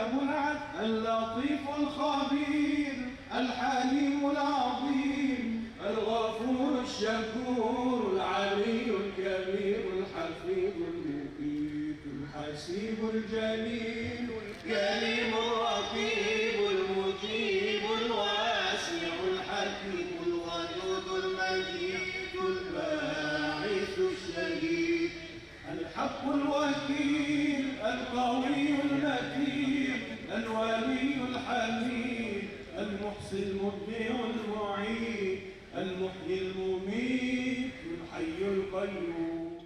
الحكم العدل اللطيف الخبير الحليم العظيم الغفور الشكور العلي الكبير الحفيظ المقيت الحسيب الجليل الكريم الرقيب المجيب الواسع الحكيم الودود المجيد الباعث الشهيد الحق الوكيل القوي المتين الولي الحميد المحصي المبدع المعيد المحيي المميت الحي القيوم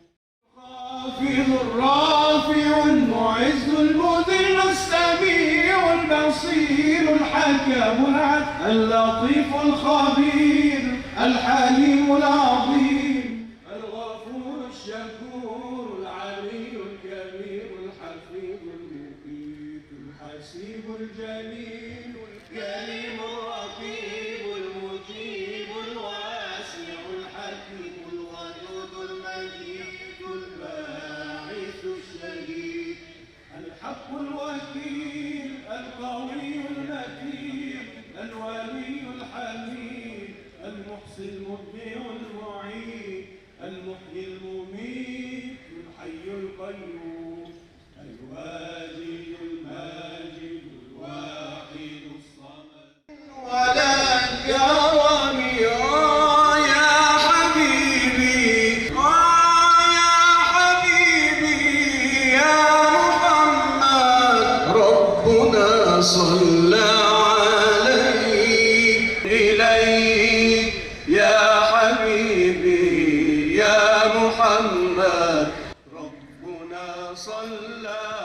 الخافض الرافع المعز المذل السميع البصير الحكم العدل اللطيف الخبير الحليم العظيم الغفور الشكور العلي الكبير الحفيظ المقيت الحسيب الجليل الكريم الرقيب المجيب الواسع الحكيم الودود المجيد الباعث الشهيد الحق الوكيل القوي المتين الولي الحميد المحصي المبدع المعيد المحيي المميت الحي القيوم الواجد الماجد الواحد الصمد ولا الكرم يا حبيبي يا حبيبي يا محمد ربنا صلى عليك إليك يا حبيبي يا محمد ربنا صلى